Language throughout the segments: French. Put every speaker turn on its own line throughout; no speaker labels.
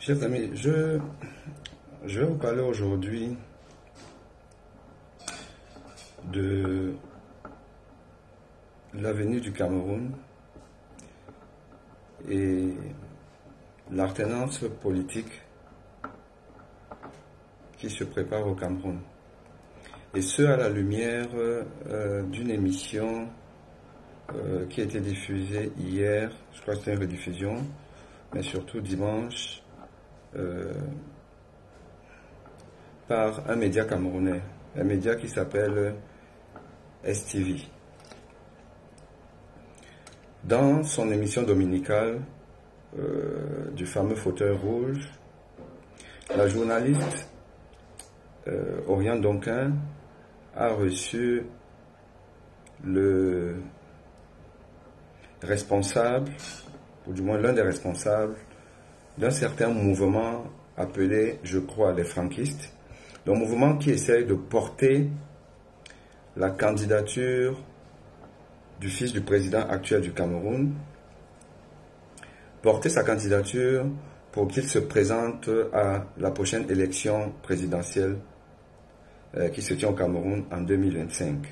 Chers amis, je vais vous parler aujourd'hui de l'avenir du Cameroun et l'alternance politique qui se prépare au Cameroun. Et ce, à la lumière d'une émission qui a été diffusée hier, je crois que c'était une rediffusion, mais surtout dimanche, par un média camerounais, un média qui s'appelle STV. Dans son émission dominicale du fameux fauteuil rouge, la journaliste Oriane Donquin a reçu le responsable, ou du moins l'un des responsables, d'un certain mouvement appelé, je crois, les franquistes. Un mouvement qui essaye de porter la candidature du fils du président actuel du Cameroun, porter sa candidature pour qu'il se présente à la prochaine élection présidentielle qui se tient au Cameroun en 2025,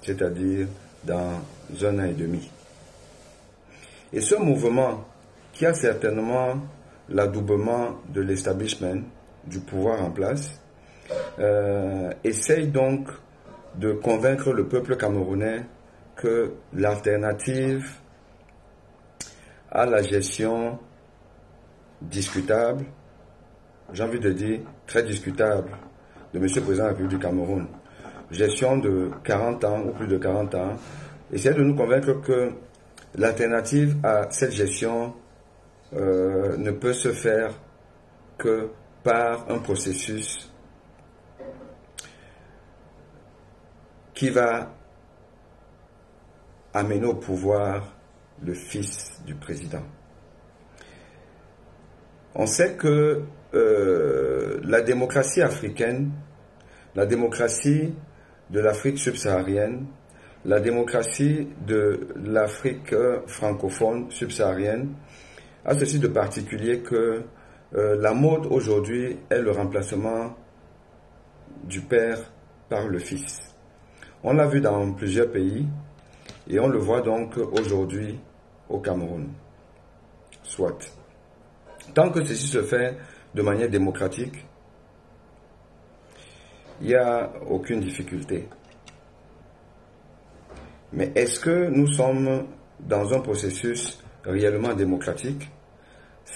c'est-à-dire dans un an et demi. Et ce mouvement, qui a certainement l'adoubement de l'establishment, du pouvoir en place, essaye donc de convaincre le peuple camerounais que l'alternative à la gestion discutable, j'ai envie de dire très discutable, de M. le Président de la République du Cameroun, gestion de 40 ans ou plus de 40 ans, essaie de nous convaincre que l'alternative à cette gestion ne peut se faire que par un processus qui va amener au pouvoir le fils du président. On sait que la démocratie africaine, la démocratie de l'Afrique subsaharienne, la démocratie de l'Afrique francophone subsaharienne a ceci de particulier que la mode aujourd'hui est le remplacement du père par le fils. On l'a vu dans plusieurs pays et on le voit donc aujourd'hui au Cameroun. Soit. Tant que ceci se fait de manière démocratique, il n'y a aucune difficulté. Mais est-ce que nous sommes dans un processus réellement démocratique?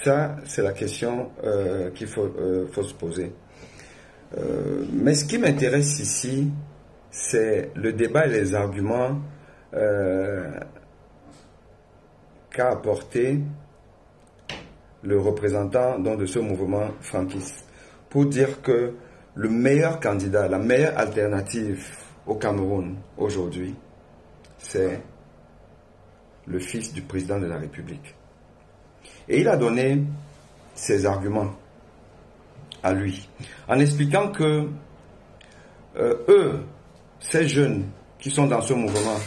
Ça, c'est la question qu'il faut se poser. Mais ce qui m'intéresse ici, c'est le débat et les arguments qu'a apporté le représentant de ce mouvement franquiste pour dire que le meilleur candidat, la meilleure alternative au Cameroun aujourd'hui, c'est le fils du président de la République. Et il a donné ses arguments à lui, en expliquant que eux, ces jeunes qui sont dans ce mouvement,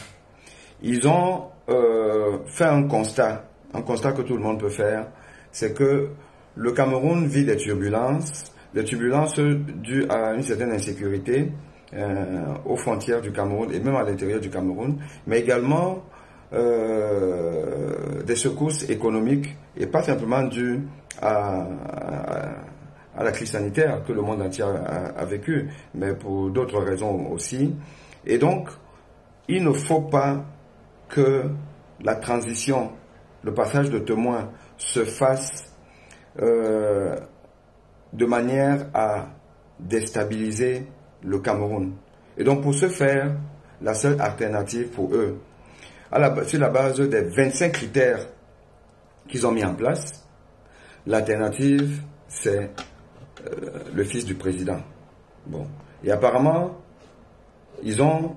ils ont fait un constat que tout le monde peut faire, c'est que le Cameroun vit des turbulences dues à une certaine insécurité aux frontières du Cameroun et même à l'intérieur du Cameroun, mais également des secousses économiques et pas simplement dues à la crise sanitaire que le monde entier a vécu, mais pour d'autres raisons aussi. Et donc, il ne faut pas que la transition, le passage de témoin se fasse de manière à déstabiliser le Cameroun. Et donc, pour ce faire, la seule alternative pour eux, sur la base des 25 critères qu'ils ont mis en place, l'alternative, c'est le fils du président. Bon. Et apparemment, ils ont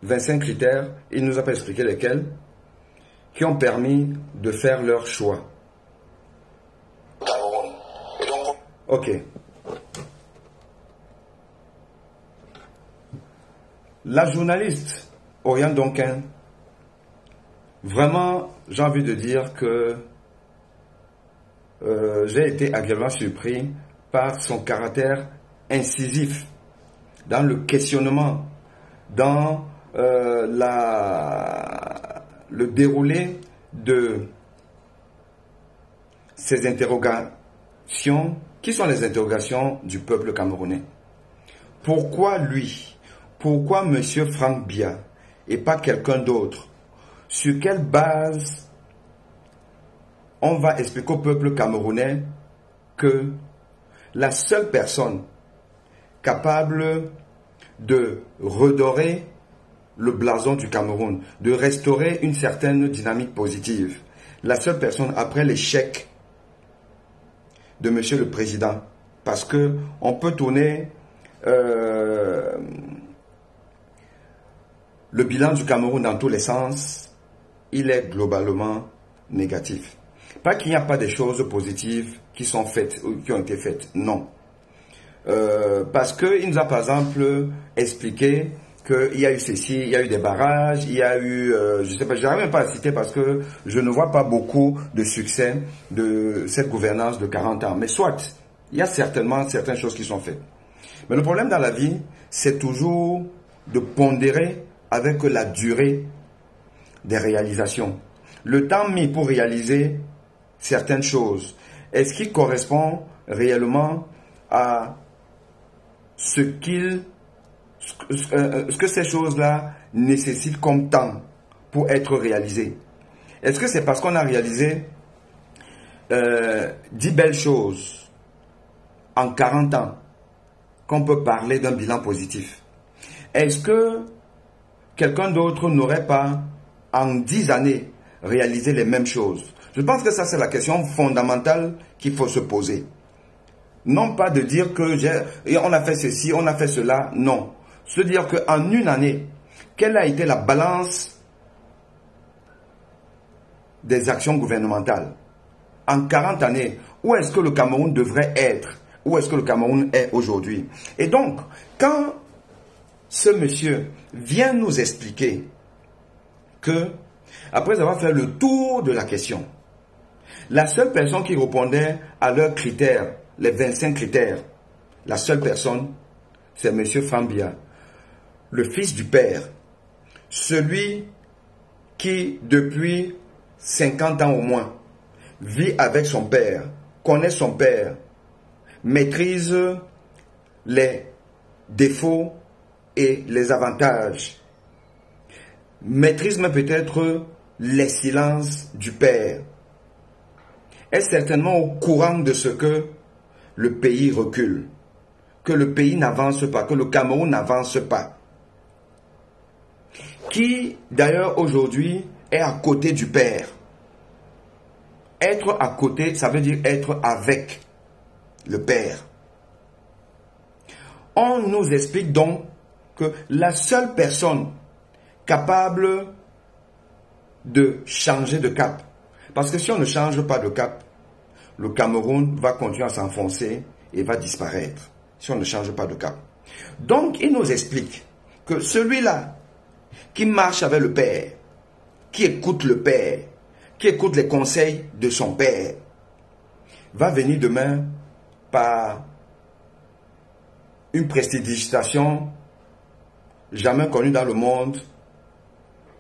25 critères, il ne nous a pas expliqué lesquels, qui ont permis de faire leur choix. Ok. La journaliste Oriane Donquin, vraiment, j'ai envie de dire que j'ai été agréablement surpris par son caractère incisif dans le questionnement, dans le déroulé de ces interrogations, qui sont les interrogations du peuple camerounais. Pourquoi lui? Pourquoi M. Franck Biya et pas quelqu'un d'autre? Sur quelle base on va expliquer au peuple camerounais que la seule personne capable de redorer le blason du Cameroun, de restaurer une certaine dynamique positive, la seule personne après l'échec de Monsieur le Président, parce que on peut tourner le bilan du Cameroun dans tous les sens, il est globalement négatif. Pas qu'il n'y a pas des choses positives qui sont faites ou qui ont été faites, non. Parce qu'il nous a par exemple expliqué qu'il y a eu ceci, il y a eu des barrages, il y a eu, je sais pas, je n'arrive même pas à citer parce que je ne vois pas beaucoup de succès de cette gouvernance de 40 ans. Mais soit, il y a certainement certaines choses qui sont faites. Mais le problème dans la vie, c'est toujours de pondérer avec la durée des réalisations. Le temps mis pour réaliser certaines choses, est-ce qu'il correspond réellement à ce que ces choses-là nécessitent comme temps pour être réalisées? Est-ce que c'est parce qu'on a réalisé 10 belles choses en 40 ans qu'on peut parler d'un bilan positif? Est-ce que quelqu'un d'autre n'aurait pas en 10 années réalisé les mêmes choses? Je pense que ça c'est la question fondamentale qu'il faut se poser. Non pas de dire que on a fait ceci, on a fait cela, non. Se dire qu'en une année, quelle a été la balance des actions gouvernementales? En 40 années, où est-ce que le Cameroun devrait être? Où est-ce que le Cameroun est aujourd'hui? Et donc, quand ce monsieur vient nous expliquer que, après avoir fait le tour de la question, la seule personne qui répondait à leurs critères, les 25 critères, la seule personne, c'est M. Franck Biya, le fils du père, celui qui, depuis 50 ans au moins, vit avec son père, connaît son père, maîtrise les défauts et les avantages, maîtrise même peut-être les silences du père, est certainement au courant de ce que le pays recule, que le pays n'avance pas, que le Cameroun n'avance pas, qui d'ailleurs aujourd'hui est à côté du père. Être à côté, ça veut dire être avec le père. On nous explique donc que la seule personne capable de changer de cap, parce que si on ne change pas de cap, le Cameroun va continuer à s'enfoncer et va disparaître, si on ne change pas de cap. Donc, il nous explique que celui-là qui marche avec le père, qui écoute le père, qui écoute les conseils de son père, va venir demain par une prestidigitation jamais connue dans le monde,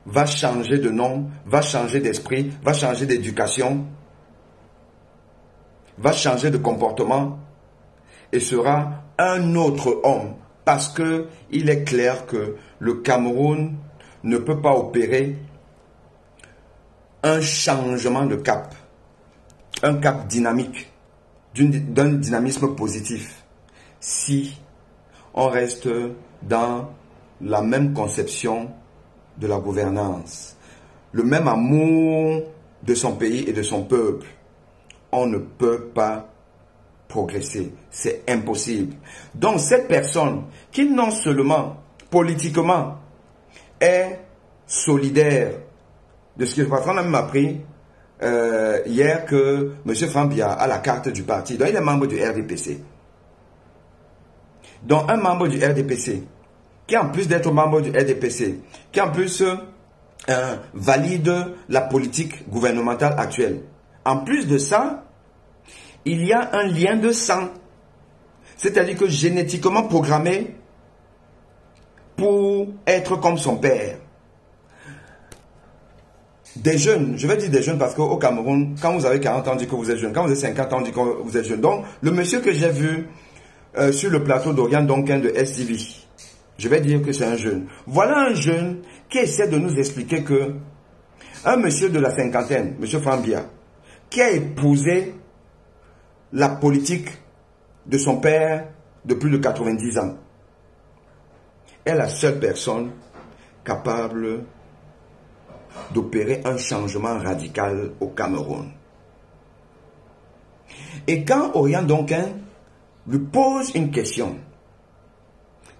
va changer de nom, va changer d'esprit, va changer d'éducation, va changer de comportement et sera un autre homme, parce que il est clair que le Cameroun ne peut pas opérer un changement de cap, un cap dynamique, d'un dynamisme positif, si on reste dans la même conception de la gouvernance, le même amour de son pays et de son peuple. On ne peut pas progresser, c'est impossible. Donc cette personne qui non seulement politiquement est solidaire de ce que le patron a même appris hier que M. Franck Biya a la carte du parti, donc il est membre du RDPC. Donc un membre du RDPC, qui en plus d'être membre du RDPC, qui en plus valide la politique gouvernementale actuelle, en plus de ça, il y a un lien de sang. C'est-à-dire que génétiquement programmé pour être comme son père. Des jeunes, je vais dire des jeunes parce qu'au Cameroun, quand vous avez 40 ans, on dit que vous êtes jeune. Quand vous avez 50 ans, on dit que vous êtes jeune. Donc, le monsieur que j'ai vu sur le plateau d'Oriane Donkin de STV, je vais dire que c'est un jeune. Voilà un jeune qui essaie de nous expliquer que un monsieur de la cinquantaine, monsieur Frambia, qui a épousé la politique de son père de plus de 90 ans, est la seule personne capable d'opérer un changement radical au Cameroun. Et quand Oriane Donkin lui pose une question,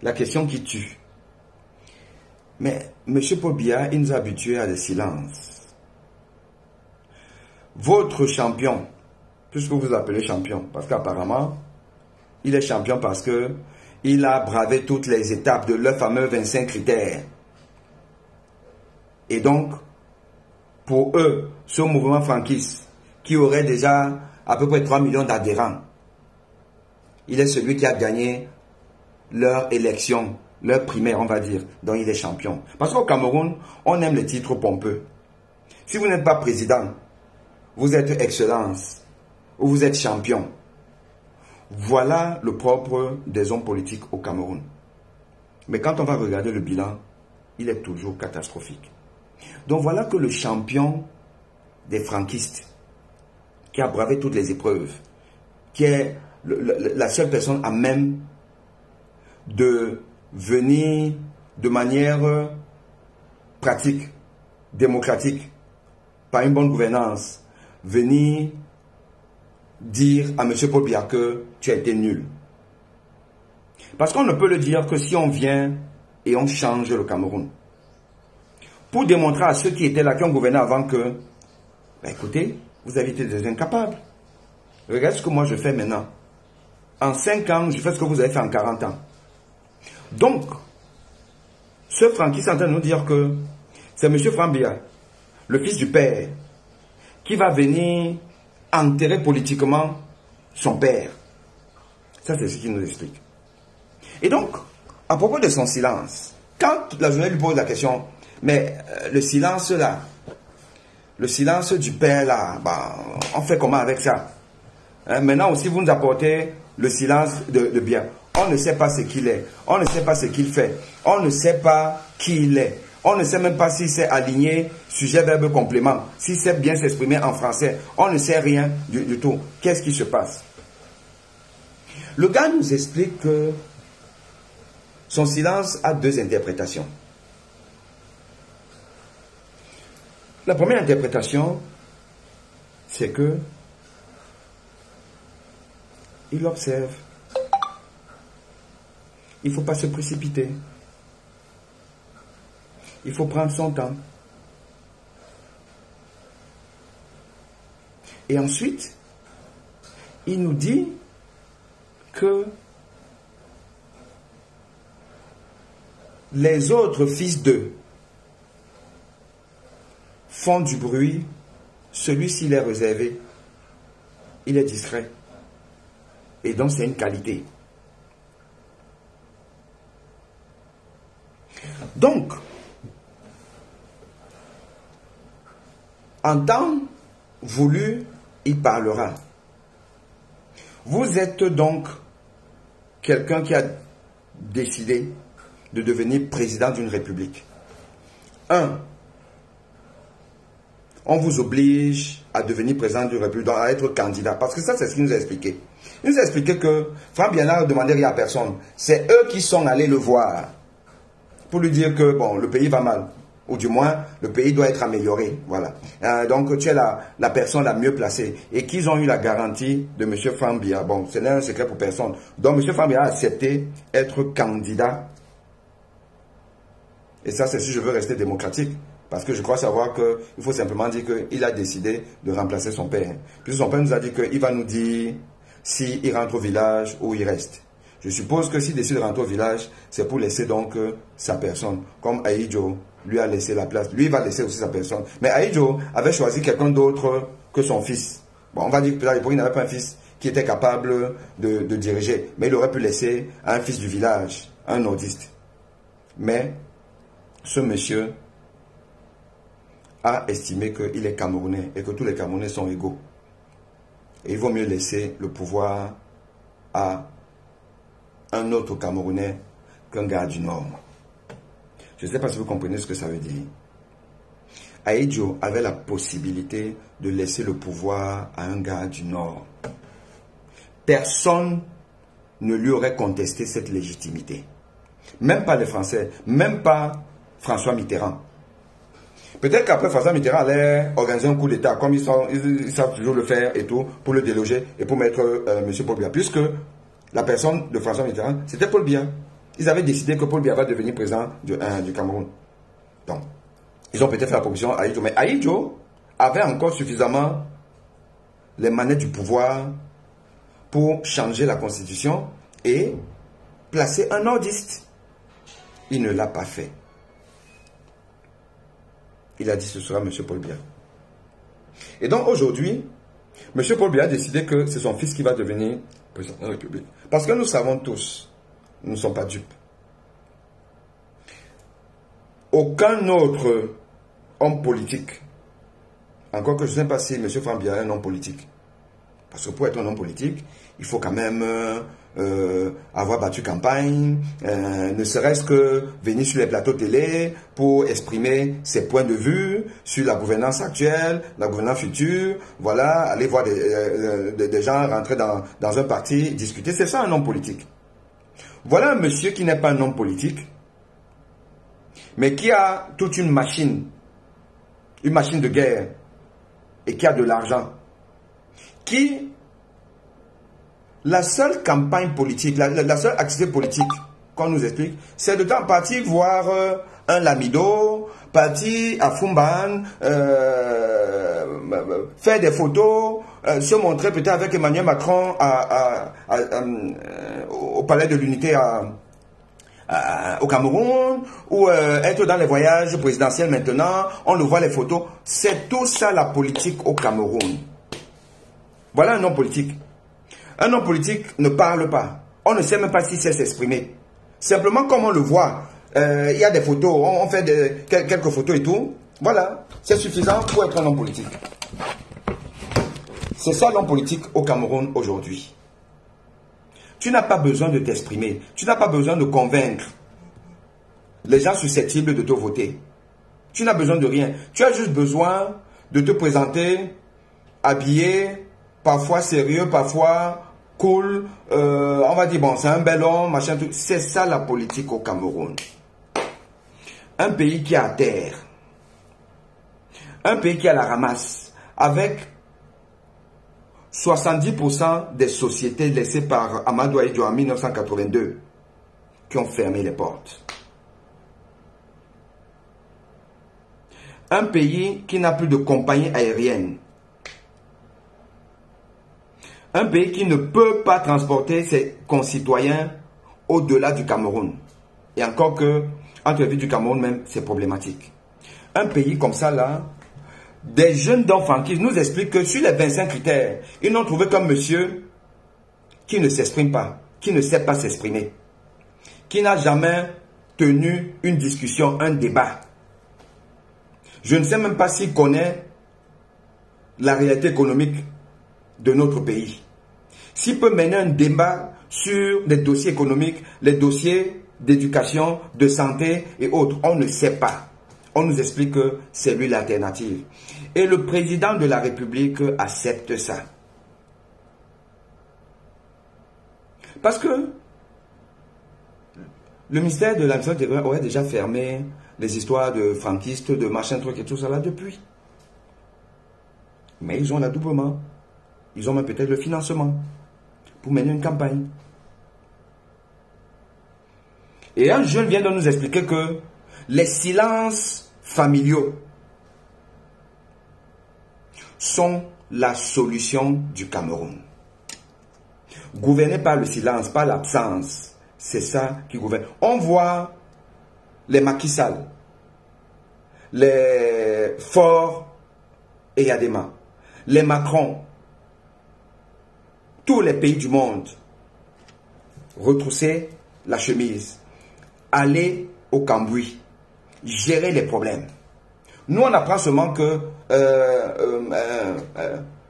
la question qui tue, mais M. Paul Biya, il nous a habitués à des silences. Votre champion, puisque vous appelez champion, parce qu'apparemment, il est champion parce que il a bravé toutes les étapes de leurs fameux 25 critères. Et donc, pour eux, ce mouvement franquiste, qui aurait déjà à peu près 3 millions d'adhérents, il est celui qui a gagné leur élection, leur primaire, on va dire, dont il est champion. Parce qu'au Cameroun, on aime les titres pompeux. Si vous n'êtes pas président, vous êtes excellence, ou vous êtes champion. Voilà le propre des hommes politiques au Cameroun. Mais quand on va regarder le bilan, il est toujours catastrophique. Donc voilà que le champion des franquistes, qui a bravé toutes les épreuves, qui est la seule personne à même de venir de manière pratique, démocratique, par une bonne gouvernance, venir dire à M. Paul Biya que tu as été nul. Parce qu'on ne peut le dire que si on vient et on change le Cameroun. Pour démontrer à ceux qui étaient là, qui ont gouverné avant que, ben écoutez, vous avez été des incapables. Regardez ce que moi je fais maintenant. En 5 ans, je fais ce que vous avez fait en 40 ans. Donc, ce franquiste est en train de nous dire que c'est M. Frambia, le fils du père, qui va venir enterrer politiquement son père. Ça, c'est ce qu'il nous explique. Et donc, à propos de son silence, quand la journée lui pose la question, mais le silence là, le silence du père là, bah, on fait comment avec ça? Maintenant aussi, vous nous apportez le silence de bien. On ne sait pas ce qu'il est, on ne sait pas ce qu'il fait, on ne sait pas qui il est. On ne sait même pas s'il s'est aligné sujet, verbe, complément. S'il sait bien s'exprimer en français. On ne sait rien du tout. Qu'est-ce qui se passe? Le gars nous explique que son silence a 2 interprétations. La première interprétation, c'est que il observe. Il ne faut pas se précipiter. Il faut prendre son temps. Et ensuite, il nous dit que les autres fils d'eux font du bruit, celui-ci est réservé, il est discret. Et donc c'est une qualité. Donc, en temps voulu, il parlera. Vous êtes donc quelqu'un qui a décidé de devenir président d'une république. 1. On vous oblige à devenir président d'une république, à être candidat. Parce que ça, c'est ce qu'il nous a expliqué. Il nous a expliqué que Franck Biana ne demandait rien à personne. C'est eux qui sont allés le voir pour lui dire que bon, le pays va mal. Ou du moins, le pays doit être amélioré. Voilà. Donc, tu es la personne la mieux placée. Et qu'ils ont eu la garantie de M. Franck Biya. Bon, ce n'est un secret pour personne. Donc, M. Franck Biya a accepté être candidat. Et ça, c'est si je veux rester démocratique. Parce que je crois savoir qu'il faut simplement dire qu'il a décidé de remplacer son père. Puis son père nous a dit qu'il va nous dire s'il rentre au village ou il reste. Je suppose que s'il décide de rentrer au village, c'est pour laisser donc sa personne. Comme Aïdjo lui a laissé la place. Lui, il va laisser aussi sa personne. Mais Aïdjo avait choisi quelqu'un d'autre que son fils. Bon, on va dire que peut-être qu'il n'avait pas un fils qui était capable de diriger. Mais il aurait pu laisser un fils du village, un nordiste. Mais ce monsieur a estimé qu'il est Camerounais et que tous les Camerounais sont égaux. Et il vaut mieux laisser le pouvoir à un autre Camerounais qu'un gars du Nord. Je ne sais pas si vous comprenez ce que ça veut dire. Ahidjo avait la possibilité de laisser le pouvoir à un gars du Nord. Personne ne lui aurait contesté cette légitimité. Même pas les Français, même pas François Mitterrand. Peut-être qu'après François Mitterrand allait organiser un coup d'État, comme ils savent toujours le faire et tout, pour le déloger et pour mettre M. Paul Biya. Puisque la personne de François Mitterrand, c'était Paul Biya. Ils avaient décidé que Paul Biya va devenir président du Cameroun. Donc, ils ont peut-être fait la proposition à Ahidjo. Mais Ahidjo avait encore suffisamment les manettes du pouvoir pour changer la constitution et placer un nordiste. Il ne l'a pas fait. Il a dit ce sera M. Paul Biya. Et donc aujourd'hui, M. Paul Biya a décidé que c'est son fils qui va devenir président de la République. Parce que nous savons tous, nous ne sommes pas dupes. Aucun autre homme politique, encore que je ne sais pas si M. Franck Biya est un homme politique. Parce que pour être un homme politique, il faut quand même avoir battu campagne, ne serait-ce que venir sur les plateaux télé pour exprimer ses points de vue sur la gouvernance actuelle, la gouvernance future, voilà, aller voir des gens rentrer dans un parti, discuter, c'est ça un homme politique. Voilà un monsieur qui n'est pas un homme politique, mais qui a toute une machine de guerre, et qui a de l'argent, qui, la seule campagne politique, la seule activité politique qu'on nous explique, c'est de temps partir voir un Lamido, partir à Fumban, faire des photos, se montrer peut-être avec Emmanuel Macron au Palais de l'Unité au Cameroun, ou être dans les voyages présidentiels maintenant, on le voit les photos. C'est tout ça la politique au Cameroun. Voilà un homme politique. Un homme politique ne parle pas. On ne sait même pas s'il sait s'exprimer. Simplement comme on le voit, il y a des photos, on fait quelques photos et tout. Voilà, c'est suffisant pour être un homme politique. C'est ça l'homme politique au Cameroun aujourd'hui. Tu n'as pas besoin de t'exprimer. Tu n'as pas besoin de convaincre les gens susceptibles de te voter. Tu n'as besoin de rien. Tu as juste besoin de te présenter habillé, parfois sérieux, parfois cool. On va dire, bon, c'est un bel homme, machin, tout. C'est ça la politique au Cameroun. Un pays qui est à terre. Un pays qui est à la ramasse. Avec 70% des sociétés laissées par Amadou Ahidjo en 1982 qui ont fermé les portes. Un pays qui n'a plus de compagnie aérienne. Un pays qui ne peut pas transporter ses concitoyens au-delà du Cameroun. Et encore que, entre les villes du Cameroun même, c'est problématique. Un pays comme ça là, des jeunes d'enfants qui nous expliquent que sur les 25 critères, ils n'ont trouvé qu'un monsieur qui ne s'exprime pas, qui ne sait pas s'exprimer, qui n'a jamais tenu une discussion, un débat. Je ne sais même pas s'il connaît la réalité économique de notre pays. S'il peut mener un débat sur les dossiers économiques, les dossiers d'éducation, de santé et autres, on ne sait pas. On nous explique que c'est lui l'alternative. Et le président de la République accepte ça. Parce que le ministère de l'Administration intérieure aurait déjà fermé les histoires de franquistes, de machin truc et tout ça là depuis. Mais ils ont l'adoubement. Ils ont même peut-être le financement pour mener une campagne. Et un jeune vient de nous expliquer que les silences familiaux sont la solution du Cameroun. Gouverner par le silence, par l'absence, c'est ça qui gouverne. On voit les Macky Sall, les Faure et Yadema, les Macron tous les pays du monde, retrousser la chemise, aller au cambouis, gérer les problèmes. Nous, on apprend seulement que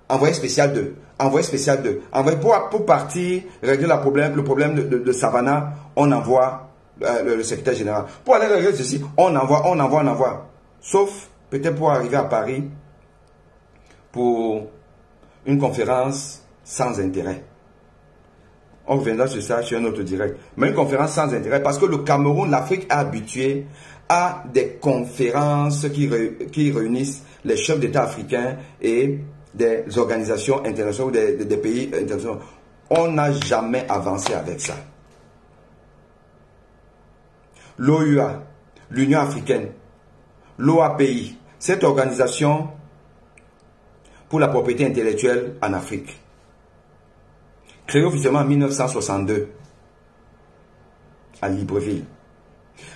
envoyé spécial 2, envoyé spécial 2, envoyé pour partir régler le problème de Savannah, on envoie le secrétaire général. Pour aller régler ceci, on envoie. Sauf peut-être pour arriver à Paris pour une conférence sans intérêt. On reviendra sur ça sur un autre direct. Mais une conférence sans intérêt parce que le Cameroun, l'Afrique est habituée à des conférences qui réunissent les chefs d'État africains et des organisations internationales ou des pays internationaux. On n'a jamais avancé avec ça. L'OUA, l'Union africaine, l'OAPI, cette organisation pour la propriété intellectuelle en Afrique, créée officiellement en 1962 à Libreville,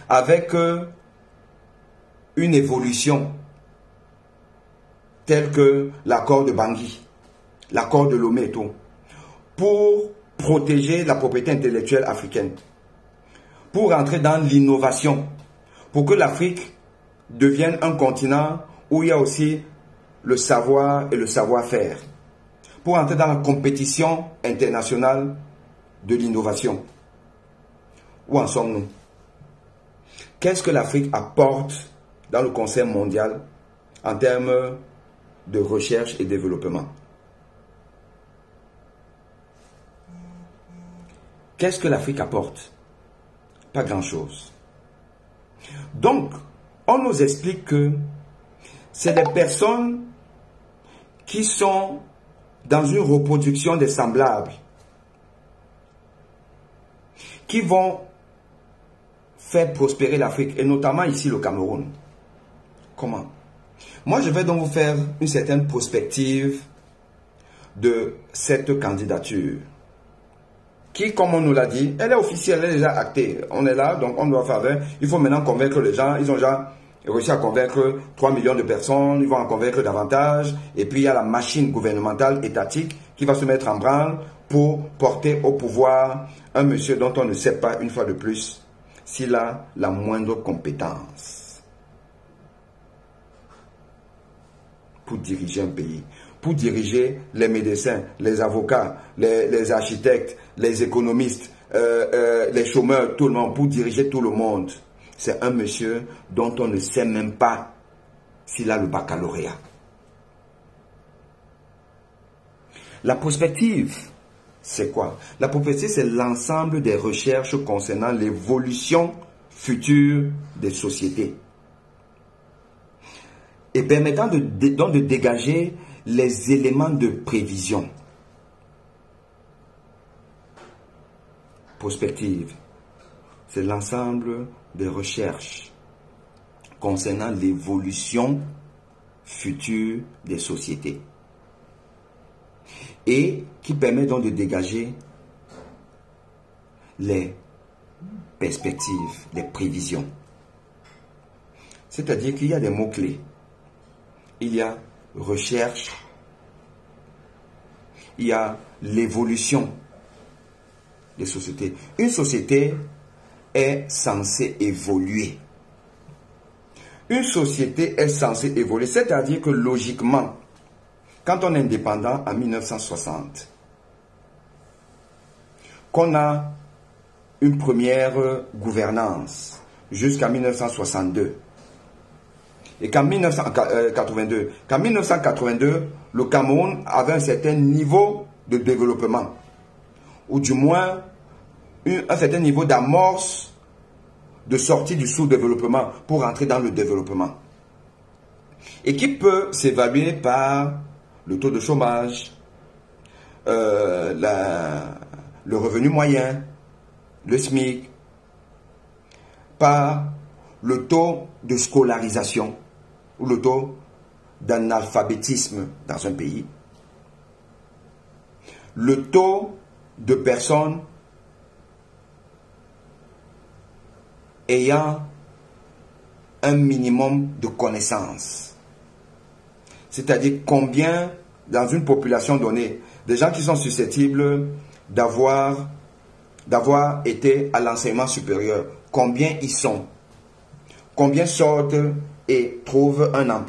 avec une évolution telle que l'accord de Bangui, l'accord de Lomé et tout, pour protéger la propriété intellectuelle africaine, pour entrer dans l'innovation, pour que l'Afrique devienne un continent où il y a aussi le savoir et le savoir-faire, pour entrer dans la compétition internationale de l'innovation. Où en sommes-nous? Qu'est-ce que l'Afrique apporte dans le Conseil mondial en termes de recherche et développement? Qu'est-ce que l'Afrique apporte? Pas grand-chose. Donc, on nous explique que c'est des personnes qui sont dans une reproduction des semblables, qui vont faire prospérer l'Afrique, et notamment ici le Cameroun. Comment? Moi, je vais donc vous faire une certaine prospective de cette candidature, qui, comme on nous l'a dit, elle est officielle, elle est déjà actée. On est là, donc on doit faire avec. Il faut maintenant convaincre les gens. Ils ont déjà réussi à convaincre 3 millions de personnes, ils vont en convaincre davantage. Et puis, il y a la machine gouvernementale étatique qui va se mettre en branle pour porter au pouvoir un monsieur dont on ne sait pas, une fois de plus, s'il a la moindre compétence pour diriger un pays, pour diriger les médecins, les avocats, les architectes, les économistes, les chômeurs, tout le monde, pour diriger tout le monde. C'est un monsieur dont on ne sait même pas s'il a le baccalauréat. La prospective, c'est quoi? La prospective, c'est l'ensemble des recherches concernant l'évolution future des sociétés et permettant donc de dégager les éléments de prévision. Prospective, c'est l'ensemble des recherches concernant l'évolution future des sociétés et qui permet donc de dégager les perspectives, les prévisions. C'est-à-dire qu'il y a des mots-clés. Il y a recherche, il y a l'évolution des sociétés. Une société est censée évoluer. Une société est censée évoluer, c'est-à-dire que logiquement, quand on est indépendant en 1960, qu'on a une première gouvernance jusqu'en 1962, et qu'en 1982, le Cameroun avait un certain niveau de développement, ou du moins un certain niveau d'amorce de sortie du sous-développement pour entrer dans le développement. Et qui peut s'évaluer par le taux de chômage, le revenu moyen, le SMIC, par le taux de scolarisation ou le taux d'analphabétisme dans un pays, le taux de personnes ayant un minimum de connaissances. C'est-à-dire combien, dans une population donnée, des gens qui sont susceptibles d'avoir été à l'enseignement supérieur. Combien ils sont? Combien sortent et trouvent un emploi?